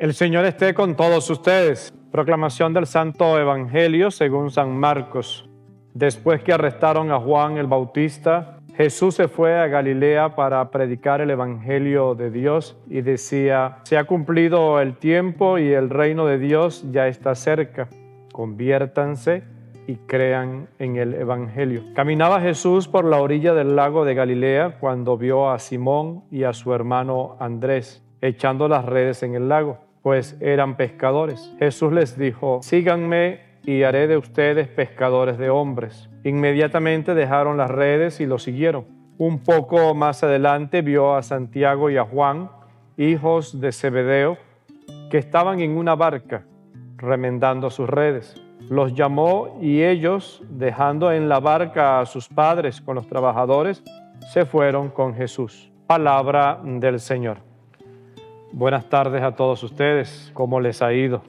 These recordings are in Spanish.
El Señor esté con todos ustedes. Proclamación del Santo Evangelio según San Marcos. Después que arrestaron a Juan el Bautista, Jesús se fue a Galilea para predicar el Evangelio de Dios y decía: se ha cumplido el tiempo y el reino de Dios ya está cerca. Conviértanse y crean en el Evangelio. Caminaba Jesús por la orilla del lago de Galilea cuando vio a Simón y a su hermano Andrés echando las redes en el lago, pues eran pescadores. Jesús les dijo: síganme y haré de ustedes pescadores de hombres. Inmediatamente dejaron las redes y lo siguieron. Un poco más adelante vio a Santiago y a Juan, hijos de Zebedeo, que estaban en una barca remendando sus redes. Los llamó y ellos, dejando en la barca a sus padres con los trabajadores, se fueron con Jesús. Palabra del Señor. Buenas tardes a todos ustedes. ¿Cómo les ha ido?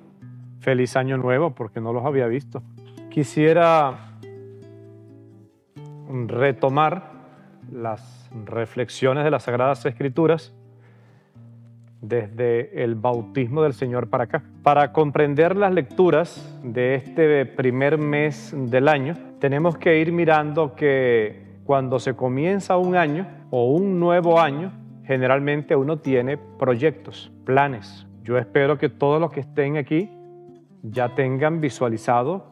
Feliz año nuevo, porque no los había visto. Quisiera retomar las reflexiones de las Sagradas Escrituras desde el bautismo del Señor para acá. Para comprender las lecturas de este primer mes del año, tenemos que ir mirando que cuando se comienza un año o un nuevo año, generalmente uno tiene proyectos, planes. Yo espero que todos los que estén aquí ya tengan visualizado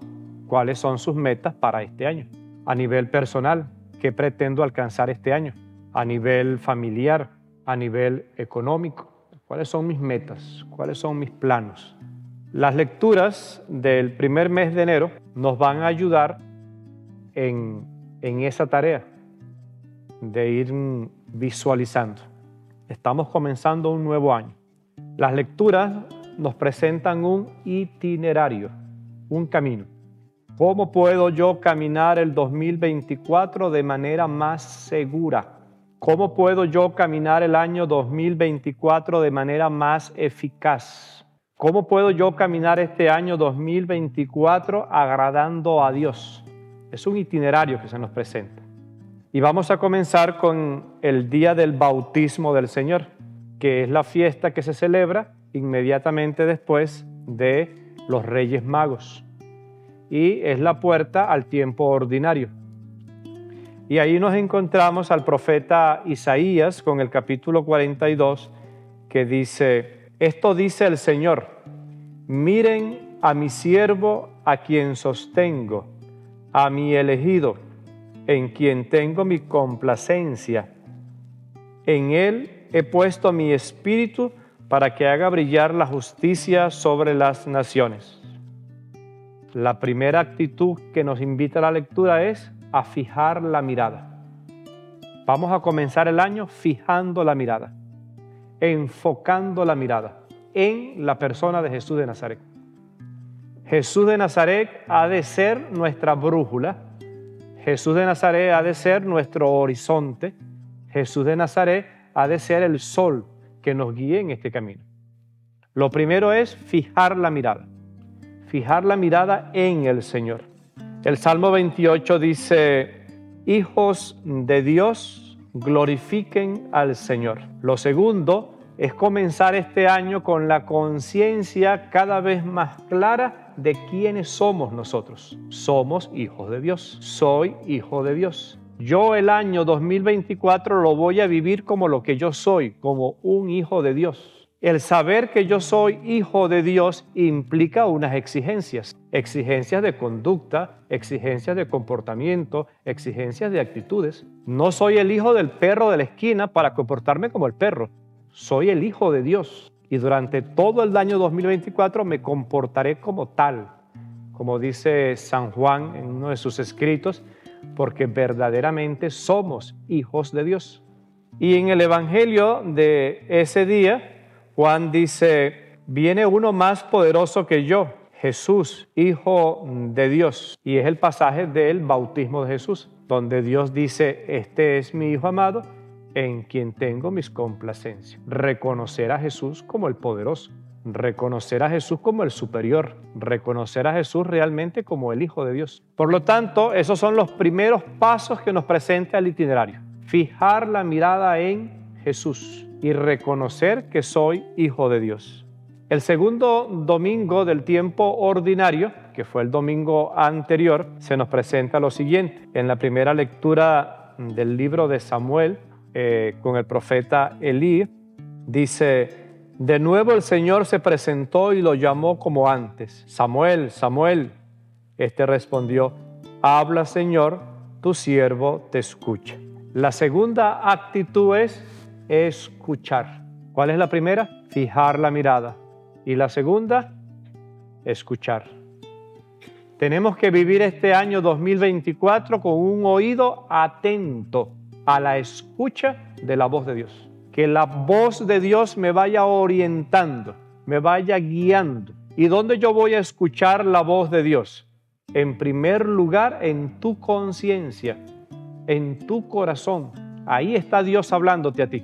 cuáles son sus metas para este año. A nivel personal, ¿qué pretendo alcanzar este año? A nivel familiar, a nivel económico, ¿cuáles son mis metas? ¿Cuáles son mis planos? Las lecturas del primer mes de enero nos van a ayudar en esa tarea de ir visualizando. Estamos comenzando un nuevo año. Las lecturas nos presentan un itinerario, un camino. ¿Cómo puedo yo caminar el 2024 de manera más segura? ¿Cómo puedo yo caminar el año 2024 de manera más eficaz? ¿Cómo puedo yo caminar este año 2024 agradando a Dios? Es un itinerario que se nos presenta. Y vamos a comenzar con el día del bautismo del Señor, que es la fiesta que se celebra inmediatamente después de los Reyes Magos. Y es la puerta al tiempo ordinario. Y ahí nos encontramos al profeta Isaías con el capítulo 42, que dice: esto dice el Señor, miren a mi siervo a quien sostengo, a mi elegido, en quien tengo mi complacencia. En él he puesto mi espíritu para que haga brillar la justicia sobre las naciones. La primera actitud que nos invita la lectura es a fijar la mirada. Vamos a comenzar el año fijando la mirada, enfocando la mirada en la persona de Jesús de Nazaret. Jesús de Nazaret ha de ser nuestra brújula. Jesús de Nazaret ha de ser nuestro horizonte. Jesús de Nazaret ha de ser el sol que nos guíe en este camino. Lo primero es fijar la mirada en el Señor. El Salmo 28 dice: hijos de Dios, glorifiquen al Señor. Lo segundo es comenzar este año con la conciencia cada vez más clara de quiénes somos nosotros. Somos hijos de Dios. Soy hijo de Dios. Yo el año 2024 lo voy a vivir como lo que yo soy, como un hijo de Dios. El saber que yo soy hijo de Dios implica unas exigencias de conducta, exigencias de comportamiento, exigencias de actitudes. No soy el hijo del perro de la esquina para comportarme como el perro. Soy el hijo de Dios y durante todo el año 2024 me comportaré como tal, como dice San Juan en uno de sus escritos, porque verdaderamente somos hijos de Dios. Y en el Evangelio de ese día, Juan dice: viene uno más poderoso que yo, Jesús, hijo de Dios. Y es el pasaje del bautismo de Jesús, donde Dios dice: este es mi Hijo amado, en quien tengo mis complacencias. Reconocer a Jesús como el poderoso, reconocer a Jesús como el superior, reconocer a Jesús realmente como el Hijo de Dios. Por lo tanto, esos son los primeros pasos que nos presenta el itinerario. Fijar la mirada en Jesús y reconocer que soy hijo de Dios. El segundo domingo del tiempo ordinario, que fue el domingo anterior, se nos presenta lo siguiente. En la primera lectura del libro de Samuel, con el profeta Elí, dice: de nuevo el Señor se presentó y lo llamó como antes. Samuel, Samuel. Este respondió: habla, Señor, tu siervo te escucha. La segunda actitud es escuchar. ¿Cuál es la primera? Fijar la mirada. Y la segunda, escuchar. Tenemos que vivir este año 2024 con un oído atento a la escucha de la voz de Dios. Que la voz de Dios me vaya orientando, me vaya guiando. ¿Y dónde yo voy a escuchar la voz de Dios? En primer lugar, en tu conciencia, en tu corazón. Ahí está Dios hablándote a ti.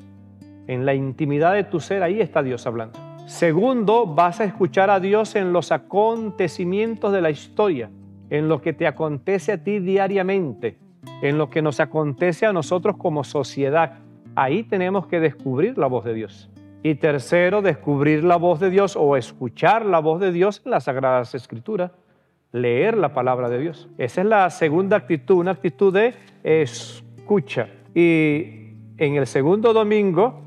En la intimidad de tu ser, ahí está Dios hablando. Segundo, vas a escuchar a Dios en los acontecimientos de la historia, en lo que te acontece a ti diariamente, en lo que nos acontece a nosotros como sociedad. Ahí tenemos que descubrir la voz de Dios. Y tercero, descubrir la voz de Dios o escuchar la voz de Dios en las Sagradas Escrituras, leer la palabra de Dios. Esa es la segunda actitud, una actitud de escucha. Y en el segundo domingo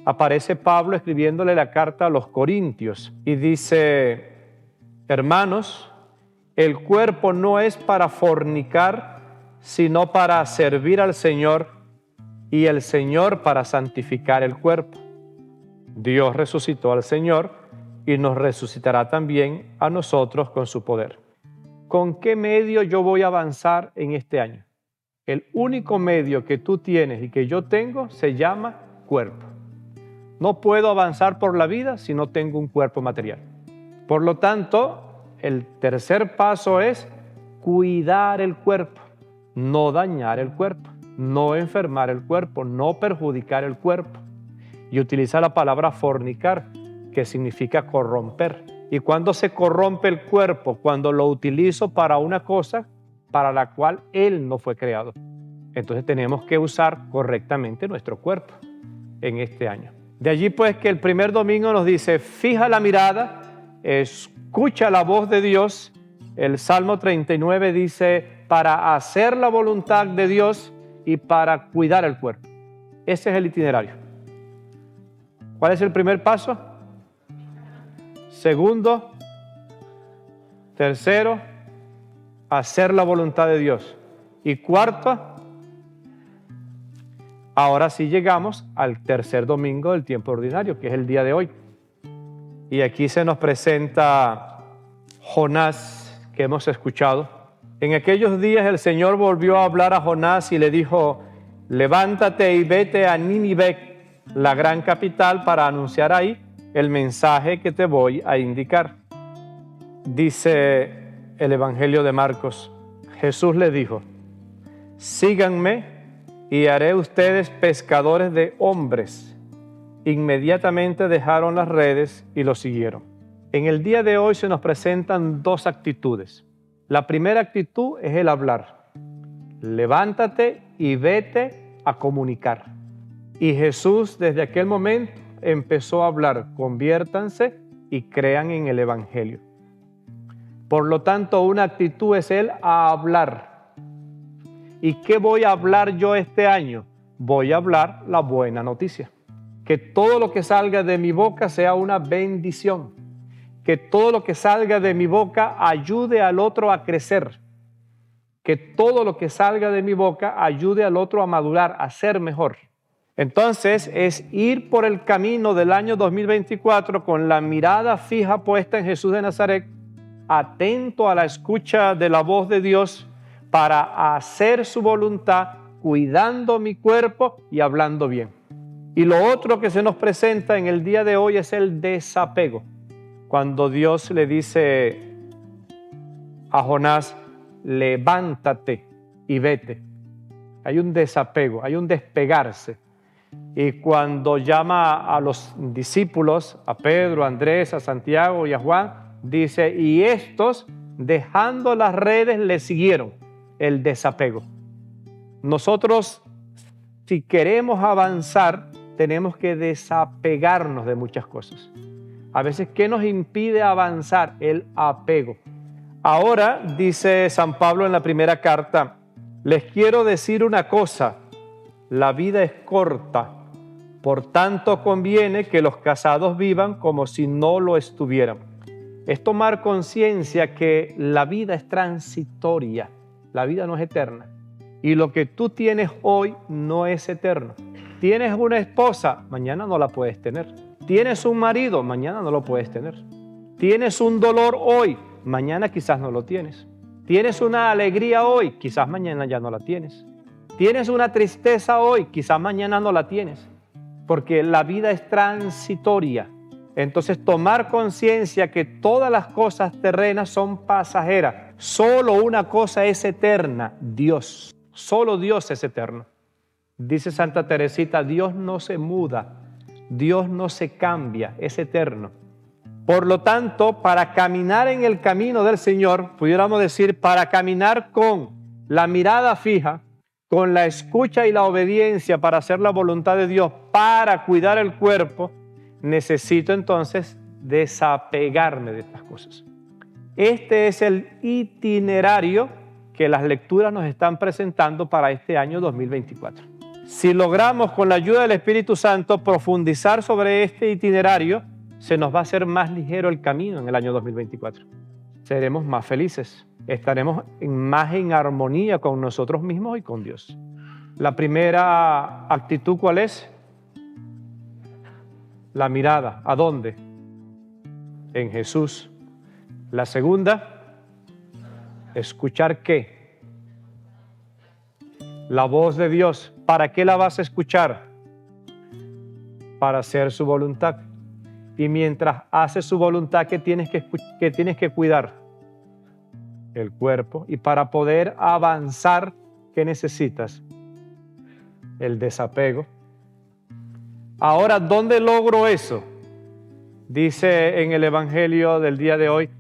aparece Pablo escribiéndole la carta a los Corintios y dice: hermanos, el cuerpo no es para fornicar, sino para servir al Señor, y el Señor para santificar el cuerpo. Dios resucitó al Señor y nos resucitará también a nosotros con su poder. ¿Con qué medio yo voy a avanzar en este año? El único medio que tú tienes y que yo tengo se llama cuerpo. No puedo avanzar por la vida si no tengo un cuerpo material. Por lo tanto, el tercer paso es cuidar el cuerpo, no dañar el cuerpo, no enfermar el cuerpo, no perjudicar el cuerpo. Y utiliza la palabra fornicar, que significa corromper. ¿Y cuándo se corrompe el cuerpo? Cuando lo utilizo para una cosa para la cual él no fue creado. Entonces tenemos que usar correctamente nuestro cuerpo en este año. De allí pues que el primer domingo nos dice: fija la mirada, escucha la voz de Dios. El Salmo 39 dice: para hacer la voluntad de Dios y para cuidar el cuerpo. Ese es el itinerario. ¿Cuál es el primer paso? Segundo, tercero, hacer la voluntad de Dios. Y cuarto, ahora sí llegamos al tercer domingo del tiempo ordinario, que es el día de hoy. Y aquí se nos presenta Jonás, que hemos escuchado. En aquellos días el Señor volvió a hablar a Jonás y le dijo: levántate y vete a Nínive, la gran capital, para anunciar ahí el mensaje que te voy a indicar. Dice el Evangelio de Marcos: Jesús le dijo: síganme y haré ustedes pescadores de hombres. Inmediatamente dejaron las redes y lo siguieron. En el día de hoy se nos presentan dos actitudes. La primera actitud es el hablar. Levántate y vete a comunicar. Y Jesús desde aquel momento empezó a hablar: conviértanse y crean en el Evangelio. Por lo tanto, una actitud es el hablar. ¿Y qué voy a hablar yo este año? Voy a hablar la buena noticia. Que todo lo que salga de mi boca sea una bendición. Que todo lo que salga de mi boca ayude al otro a crecer. Que todo lo que salga de mi boca ayude al otro a madurar, a ser mejor. Entonces es ir por el camino del año 2024 con la mirada fija puesta en Jesús de Nazaret, atento a la escucha de la voz de Dios para hacer su voluntad, cuidando mi cuerpo y hablando bien. Y lo otro que se nos presenta en el día de hoy es el desapego. Cuando Dios le dice a Jonás: levántate y vete. Hay un desapego, hay un despegarse. Y cuando llama a los discípulos, a Pedro, a Andrés, a Santiago y a Juan, dice: y estos, dejando las redes, le siguieron. El desapego. Nosotros, si queremos avanzar, tenemos que desapegarnos de muchas cosas. A veces, ¿qué nos impide avanzar? El apego. Ahora, dice San Pablo en la primera carta, les quiero decir una cosa, la vida es corta, por tanto conviene que los casados vivan como si no lo estuvieran. Es tomar conciencia que la vida es transitoria, la vida no es eterna. Y lo que tú tienes hoy no es eterno. Tienes una esposa, mañana no la puedes tener. Tienes un marido, mañana no lo puedes tener. Tienes un dolor hoy, mañana quizás no lo tienes. Tienes una alegría hoy, quizás mañana ya no la tienes. Tienes una tristeza hoy, quizás mañana no la tienes. Porque la vida es transitoria. Entonces, tomar conciencia que todas las cosas terrenas son pasajeras. Solo una cosa es eterna, Dios. Solo Dios es eterno. Dice Santa Teresita, Dios no se muda, Dios no se cambia, es eterno. Por lo tanto, para caminar en el camino del Señor, pudiéramos decir, para caminar con la mirada fija, con la escucha y la obediencia para hacer la voluntad de Dios, para cuidar el cuerpo, necesito entonces desapegarme de estas cosas. Este es el itinerario que las lecturas nos están presentando para este año 2024. Si logramos con la ayuda del Espíritu Santo profundizar sobre este itinerario, se nos va a hacer más ligero el camino en el año 2024. Seremos más felices, estaremos más en armonía con nosotros mismos y con Dios. La primera actitud, ¿cuál es? La mirada. ¿A dónde? En Jesús. La segunda, ¿escuchar qué? La voz de Dios. ¿Para qué la vas a escuchar? Para hacer su voluntad. Y mientras haces su voluntad, ¿qué tienes que cuidar? El cuerpo. Y para poder avanzar, ¿qué necesitas? El desapego. Ahora, ¿dónde logro eso? Dice en el Evangelio del día de hoy,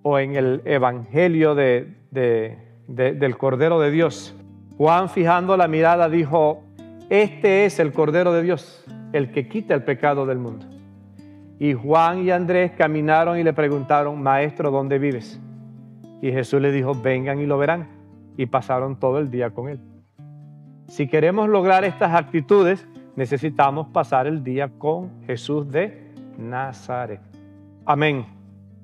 o en el Evangelio del Cordero de Dios, Juan, fijando la mirada, dijo, este es el Cordero de Dios, el que quita el pecado del mundo. Y Juan y Andrés caminaron y le preguntaron, Maestro, ¿dónde vives? Y Jesús les dijo, vengan y lo verán. Y pasaron todo el día con él. Si queremos lograr estas actitudes, necesitamos pasar el día con Jesús de Nazaret. Amén.